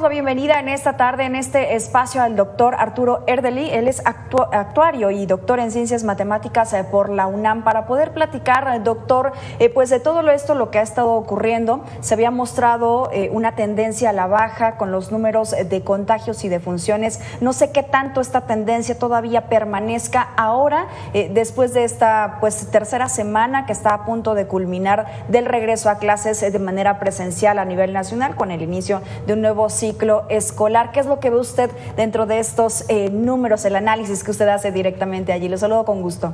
La bienvenida en esta tarde, en este espacio, al doctor Arturo Erdely. Él es actuario y doctor en ciencias matemáticas por la UNAM, para poder platicar, doctor, pues de todo esto, lo que ha estado ocurriendo. Se había mostrado una tendencia a la baja con los números de contagios y de funciones. No sé qué tanto esta tendencia todavía permanezca ahora, después de esta tercera semana que está a punto de culminar del regreso a clases de manera presencial a nivel nacional, con el inicio de un nuevo ciclo escolar. ¿Qué es lo que ve usted dentro de estos números, el análisis que usted hace directamente allí? Lo saludo con gusto.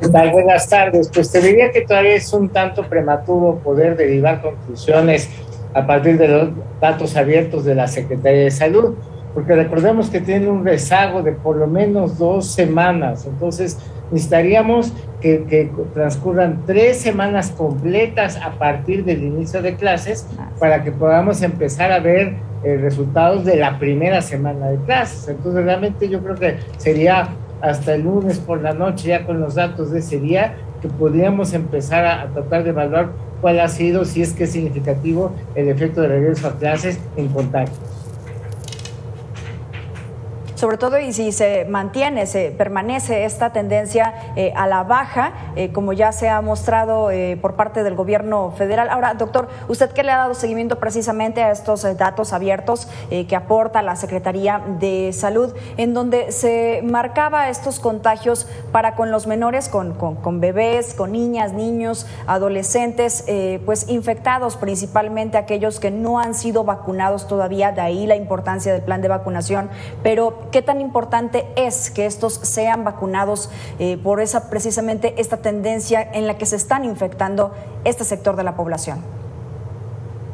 ¿Qué tal? Buenas tardes. Pues te diría que todavía es un tanto prematuro poder derivar conclusiones a partir de los datos abiertos de la Secretaría de Salud, porque recordemos que tiene un rezago de por lo menos 2 semanas. Entonces necesitaríamos que transcurran 3 semanas completas a partir del inicio de clases para que podamos empezar a ver resultados de la primera semana de clases. Entonces realmente yo creo que sería hasta el lunes por la noche, ya con los datos de ese día, que podríamos empezar a tratar de evaluar cuál ha sido, si es que es significativo, el efecto de regreso a clases en contacto. Sobre todo, y si se permanece esta tendencia a la baja, como ya se ha mostrado por parte del gobierno federal. Ahora, doctor, ¿usted qué le ha dado seguimiento precisamente a estos datos abiertos que aporta la Secretaría de Salud, en donde se marcaba estos contagios para con los menores, con bebés, con niñas, niños, adolescentes, pues infectados, principalmente aquellos que no han sido vacunados todavía? De ahí la importancia del plan de vacunación, pero ¿qué tan importante es que estos sean vacunados por precisamente esta tendencia en la que se están infectando este sector de la población?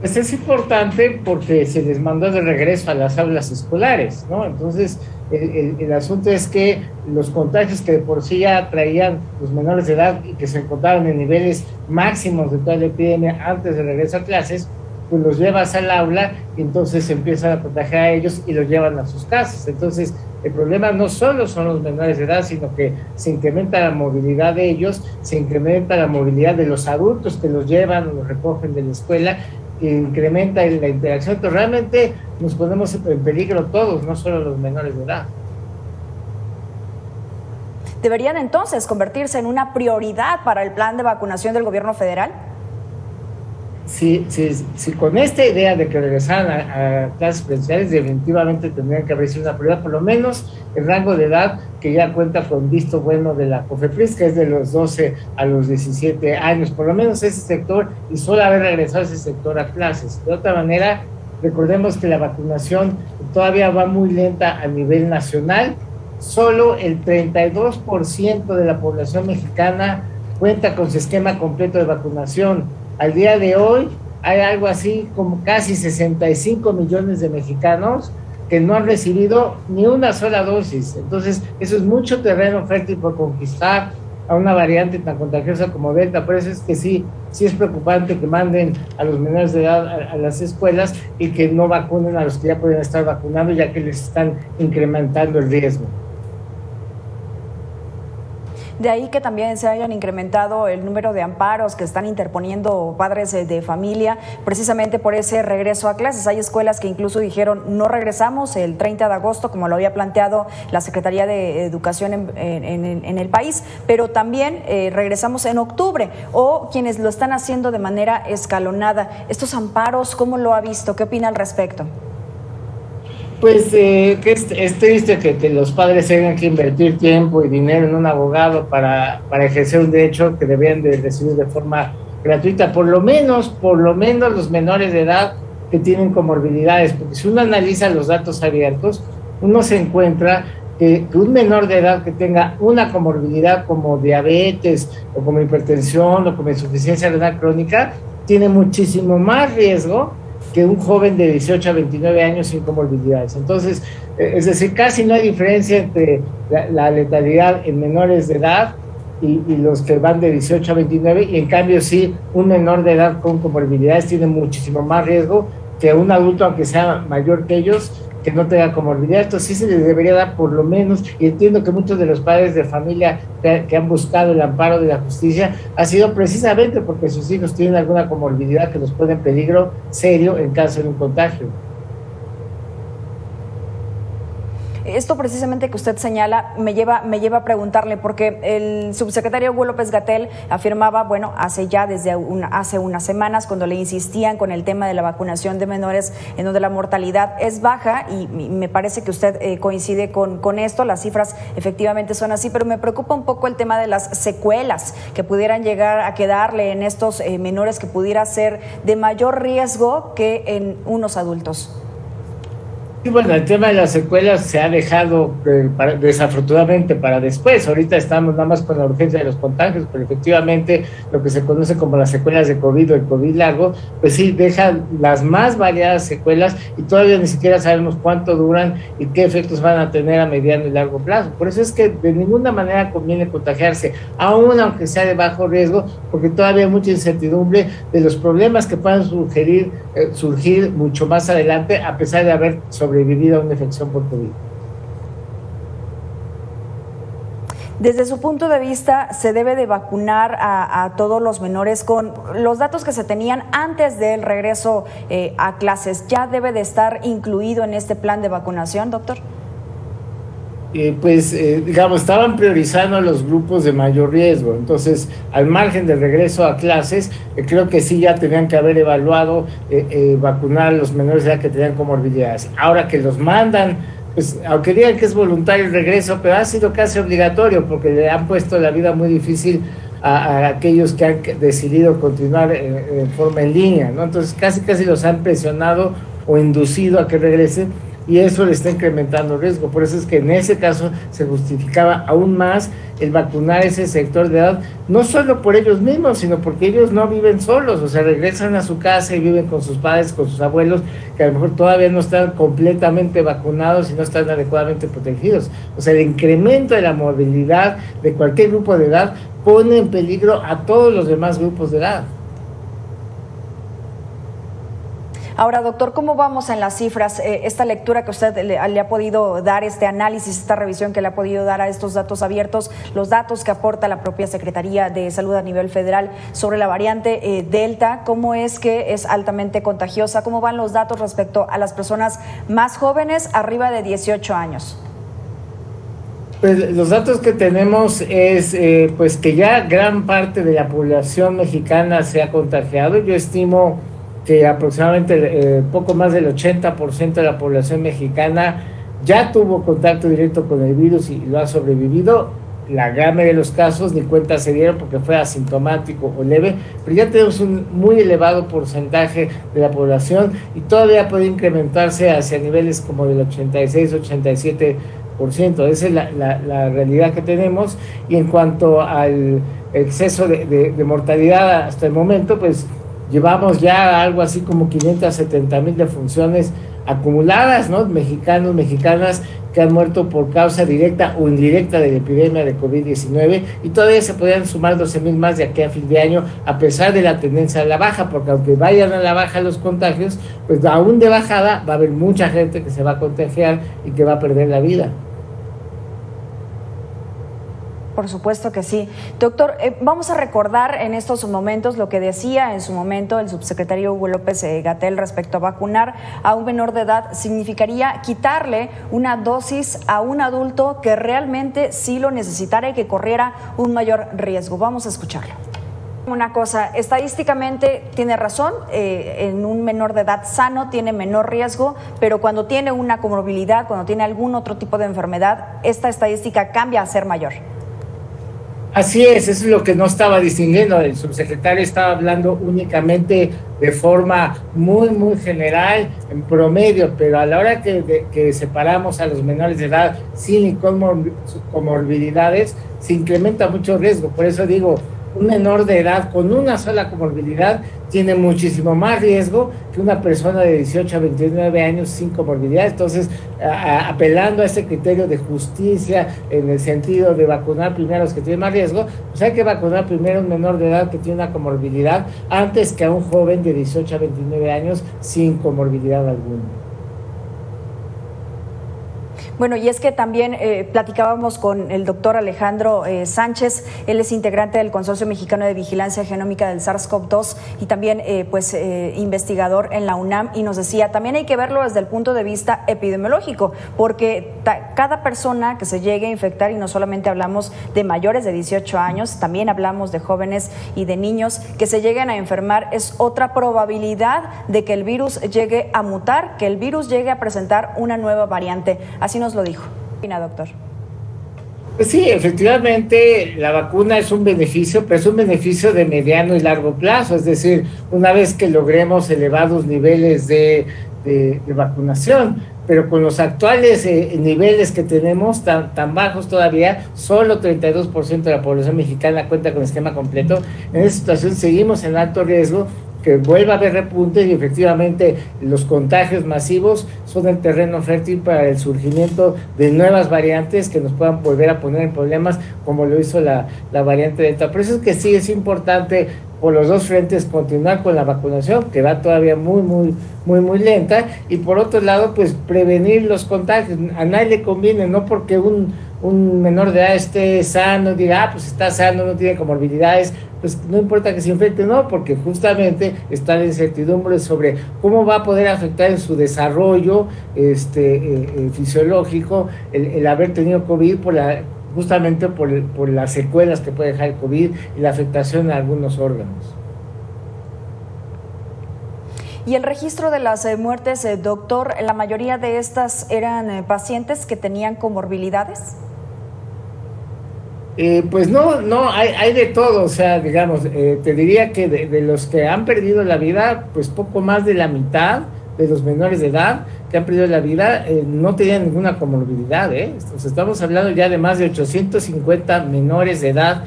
Pues es importante porque se les mandó de regreso a las aulas escolares, ¿no? Entonces, el asunto es que los contagios que de por sí ya traían los menores de edad y que se encontraban en niveles máximos de toda la epidemia antes del regreso a clases, pues los llevas al aula y entonces empiezan a proteger a ellos y los llevan a sus casas. Entonces, el problema no solo son los menores de edad, sino que se incrementa la movilidad de ellos, se incrementa la movilidad de los adultos que los llevan o los recogen de la escuela, e incrementa la interacción. Entonces, realmente nos ponemos en peligro todos, no solo los menores de edad. ¿Deberían entonces convertirse en una prioridad para el plan de vacunación del gobierno federal? Si con esta idea de que regresaran a clases presenciales, definitivamente tendrían que haber sido una prioridad, por lo menos el rango de edad que ya cuenta con visto bueno de la COFEPRIS, que es de los 12 a los 17 años, por lo menos ese sector, y solo haber regresado ese sector a clases. De otra manera, recordemos que la vacunación todavía va muy lenta a nivel nacional. Solo el 32% de la población mexicana cuenta con su esquema completo de vacunación. Al día de hoy hay algo así como casi 65 millones de mexicanos que no han recibido ni una sola dosis. Entonces, eso es mucho terreno fértil por conquistar a una variante tan contagiosa como Delta. Por eso es que sí es preocupante que manden a los menores de edad a las escuelas y que no vacunen a los que ya pueden estar vacunando, ya que les están incrementando el riesgo. De ahí que también se hayan incrementado el número de amparos que están interponiendo padres de familia precisamente por ese regreso a clases. Hay escuelas que incluso dijeron no regresamos el 30 de agosto, como lo había planteado la Secretaría de Educación en el país, pero también regresamos en octubre, o quienes lo están haciendo de manera escalonada. Estos amparos, ¿cómo lo ha visto? ¿Qué opina al respecto? Pues que es triste que los padres tengan que invertir tiempo y dinero en un abogado para ejercer un derecho que debían de recibir de forma gratuita, por lo menos los menores de edad que tienen comorbilidades, porque si uno analiza los datos abiertos, uno se encuentra que un menor de edad que tenga una comorbilidad como diabetes o como hipertensión o como insuficiencia renal crónica tiene muchísimo más riesgo que un joven de 18 a 29 años sin comorbilidades. Entonces, es decir, casi no hay diferencia entre la letalidad en menores de edad y los que van de 18 a 29, y en cambio sí, un menor de edad con comorbilidades tiene muchísimo más riesgo que un adulto, aunque sea mayor que ellos, que no tenga comorbilidad. Entonces sí se les debería dar por lo menos, y entiendo que muchos de los padres de familia que han buscado el amparo de la justicia ha sido precisamente porque sus hijos tienen alguna comorbilidad que los pone en peligro serio en caso de un contagio. Esto precisamente que usted señala me lleva a preguntarle, porque el subsecretario Hugo López-Gatell afirmaba, bueno, hace unas semanas, cuando le insistían con el tema de la vacunación de menores, en donde la mortalidad es baja, y me parece que usted coincide con esto, las cifras efectivamente son así, pero me preocupa un poco el tema de las secuelas que pudieran llegar a quedarle en estos menores, que pudiera ser de mayor riesgo que en unos adultos. Y bueno, el tema de las secuelas se ha dejado desafortunadamente para después. Ahorita estamos nada más con la urgencia de los contagios, pero efectivamente lo que se conoce como las secuelas de COVID o el COVID largo, pues sí, dejan las más variadas secuelas y todavía ni siquiera sabemos cuánto duran y qué efectos van a tener a mediano y largo plazo. Por eso es que de ninguna manera conviene contagiarse, aún aunque sea de bajo riesgo, porque todavía hay mucha incertidumbre de los problemas que puedan surgir mucho más adelante, a pesar de haber sobrevivido a una infección por COVID. Desde su punto de vista, ¿se debe de vacunar a todos los menores con los datos que se tenían antes del regreso a clases? ¿Ya debe de estar incluido en este plan de vacunación, doctor? Digamos, estaban priorizando a los grupos de mayor riesgo. Entonces, al margen del regreso a clases, creo que sí ya tenían que haber evaluado vacunar a los menores de edad que tenían comorbilidades. Ahora que los mandan, pues aunque digan que es voluntario el regreso, pero ha sido casi obligatorio porque le han puesto la vida muy difícil a aquellos que han decidido continuar en forma en línea, ¿no? Entonces, casi los han presionado o inducido a que regresen, y eso le está incrementando el riesgo. Por eso es que en ese caso se justificaba aún más el vacunar ese sector de edad, no solo por ellos mismos, sino porque ellos no viven solos, o sea, regresan a su casa y viven con sus padres, con sus abuelos, que a lo mejor todavía no están completamente vacunados y no están adecuadamente protegidos. O sea, el incremento de la movilidad de cualquier grupo de edad pone en peligro a todos los demás grupos de edad. Ahora, doctor, ¿cómo vamos en las cifras? Esta lectura que usted le ha podido dar, este análisis, esta revisión que le ha podido dar a estos datos abiertos, los datos que aporta la propia Secretaría de Salud a nivel federal sobre la variante Delta, ¿cómo es que es altamente contagiosa? ¿Cómo van los datos respecto a las personas más jóvenes, arriba de 18 años? Pues los datos que tenemos es pues que ya gran parte de la población mexicana se ha contagiado. Yo estimo que aproximadamente poco más del 80% de la población mexicana ya tuvo contacto directo con el virus y lo ha sobrevivido. La gran mayoría de los casos ni cuenta se dieron porque fue asintomático o leve, pero ya tenemos un muy elevado porcentaje de la población y todavía puede incrementarse hacia niveles como del 86-87%. Esa es la realidad que tenemos. Y en cuanto al exceso de mortalidad hasta el momento, pues llevamos ya algo así como 570,000 defunciones acumuladas, ¿no? Mexicanos, mexicanas que han muerto por causa directa o indirecta de la epidemia de COVID-19, y todavía se podrían sumar 12,000 más de aquí a fin de año, a pesar de la tendencia a la baja, porque aunque vayan a la baja los contagios, pues aún de bajada va a haber mucha gente que se va a contagiar y que va a perder la vida. Por supuesto que sí. Doctor, vamos a recordar en estos momentos lo que decía en su momento el subsecretario Hugo López-Gatell respecto a vacunar a un menor de edad. Significaría quitarle una dosis a un adulto que realmente sí lo necesitara y que corriera un mayor riesgo. Vamos a escucharlo. Una cosa, estadísticamente tiene razón, en un menor de edad sano tiene menor riesgo, pero cuando tiene una comorbilidad, cuando tiene algún otro tipo de enfermedad, esta estadística cambia a ser mayor. Así es, eso es lo que no estaba distinguiendo. El subsecretario estaba hablando únicamente de forma muy general, en promedio, pero a la hora que separamos a los menores de edad sin comorbilidades, se incrementa mucho riesgo. Por eso digo, un menor de edad con una sola comorbilidad tiene muchísimo más riesgo que una persona de 18 a 29 años sin comorbilidad. Entonces, apelando a ese criterio de justicia en el sentido de vacunar primero a los que tienen más riesgo, pues hay que vacunar primero a un menor de edad que tiene una comorbilidad antes que a un joven de 18 a 29 años sin comorbilidad alguna. Bueno, y es que también platicábamos con el doctor Alejandro Sánchez, él es integrante del Consorcio Mexicano de Vigilancia Genómica del SARS-CoV-2 y también investigador en la UNAM, y nos decía, también hay que verlo desde el punto de vista epidemiológico, porque cada persona que se llegue a infectar, y no solamente hablamos de mayores de 18 años, también hablamos de jóvenes y de niños que se lleguen a enfermar, es otra probabilidad de que el virus llegue a mutar, que el virus llegue a presentar una nueva variante. Así nos lo dijo. Doctor. Pues sí, efectivamente la vacuna es un beneficio, pero es un beneficio de mediano y largo plazo, es decir, una vez que logremos elevados niveles de vacunación, pero con los actuales niveles que tenemos tan bajos todavía, solo 32% de la población mexicana cuenta con esquema completo. En esta situación seguimos en alto riesgo que vuelva a haber repuntes, y efectivamente los contagios masivos son el terreno fértil para el surgimiento de nuevas variantes que nos puedan volver a poner en problemas, como lo hizo la variante Delta. Por eso es que sí es importante por los dos frentes continuar con la vacunación, que va todavía muy lenta, y por otro lado pues prevenir los contagios. A nadie le conviene, no porque un menor de edad esté sano, diga, pues está sano, no tiene comorbilidades, pues no importa que se infecte, no, porque justamente está la incertidumbre sobre cómo va a poder afectar en su desarrollo fisiológico el haber tenido COVID justamente por las secuelas que puede dejar el COVID y la afectación a algunos órganos. Y el registro de las muertes, doctor, ¿la mayoría de estas eran pacientes que tenían comorbilidades? Pues no, hay de todo, o sea, digamos, te diría que de los que han perdido la vida, pues poco más de la mitad de los menores de edad que han perdido la vida no tenían ninguna comorbilidad, Entonces, estamos hablando ya de más de 850 menores de edad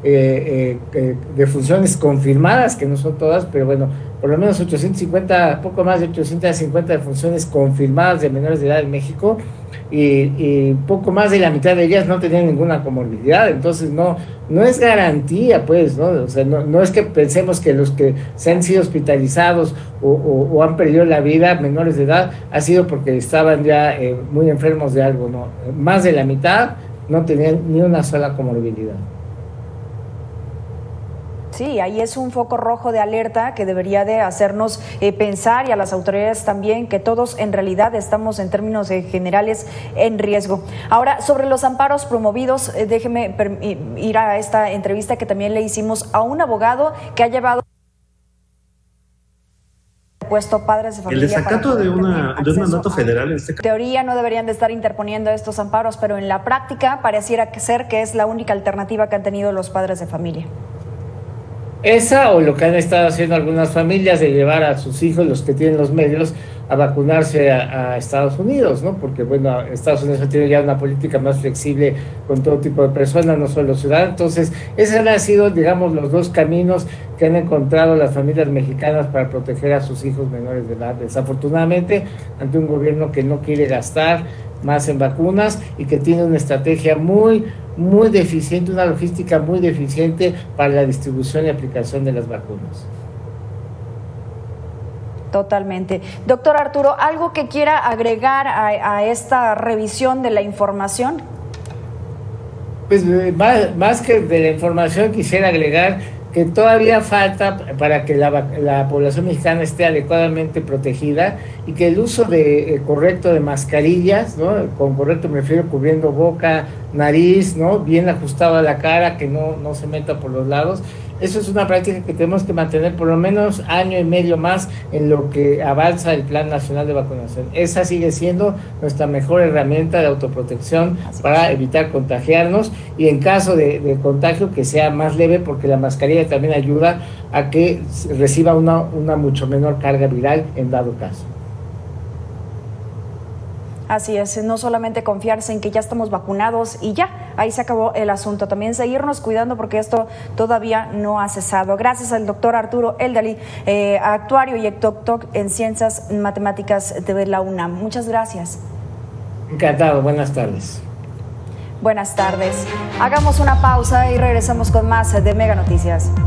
de funciones confirmadas, que no son todas, pero bueno, por lo menos 850, poco más de 850 de funciones confirmadas de menores de edad en México, y poco más de la mitad de ellas no tenían ninguna comorbilidad. Entonces no es garantía, pues, ¿no? O sea, no es que pensemos que los que se han sido hospitalizados o han perdido la vida, menores de edad, ha sido porque estaban ya muy enfermos de algo, ¿no? Más de la mitad no tenían ni una sola comorbilidad. Sí, ahí es un foco rojo de alerta que debería de hacernos pensar, y a las autoridades también, que todos en realidad estamos en términos generales en riesgo. Ahora, sobre los amparos promovidos, déjeme ir a esta entrevista que también le hicimos a un abogado que ha llevado puesto padres de familia. El desacato de un mandato federal en este caso. En teoría no deberían de estar interponiendo estos amparos, pero en la práctica pareciera ser que es la única alternativa que han tenido los padres de familia. Esa, o lo que han estado haciendo algunas familias, de llevar a sus hijos, los que tienen los medios, a vacunarse a Estados Unidos, ¿no? Porque, bueno, Estados Unidos tiene ya una política más flexible con todo tipo de personas, no solo ciudadanos. Entonces, esos han sido, digamos, los dos caminos que han encontrado las familias mexicanas para proteger a sus hijos menores de edad. Desafortunadamente, ante un gobierno que no quiere gastar más en vacunas y que tiene una estrategia muy deficiente, una logística muy deficiente para la distribución y aplicación de las vacunas. Totalmente. Doctor Arturo, ¿algo que quiera agregar a esta revisión de la información? Pues más que de la información, quisiera agregar que todavía falta para que la población mexicana esté adecuadamente protegida, y que el uso correcto de mascarillas, ¿no? Con correcto me refiero cubriendo boca, nariz, ¿no? Bien ajustado a la cara, que no se meta por los lados. Eso es una práctica que tenemos que mantener por lo menos año y medio más en lo que avanza el Plan Nacional de Vacunación. Esa sigue siendo nuestra mejor herramienta de autoprotección para evitar contagiarnos, y en caso de contagio que sea más leve, porque la mascarilla también ayuda a que reciba una mucho menor carga viral en dado caso. Así es, no solamente confiarse en que ya estamos vacunados y ya, ahí se acabó el asunto. También seguirnos cuidando, porque esto todavía no ha cesado. Gracias al doctor Arturo Eldalí, actuario y doctor en Ciencias Matemáticas de la UNAM. Muchas gracias. Encantado, buenas tardes. Buenas tardes. Hagamos una pausa y regresamos con más de Mega Noticias.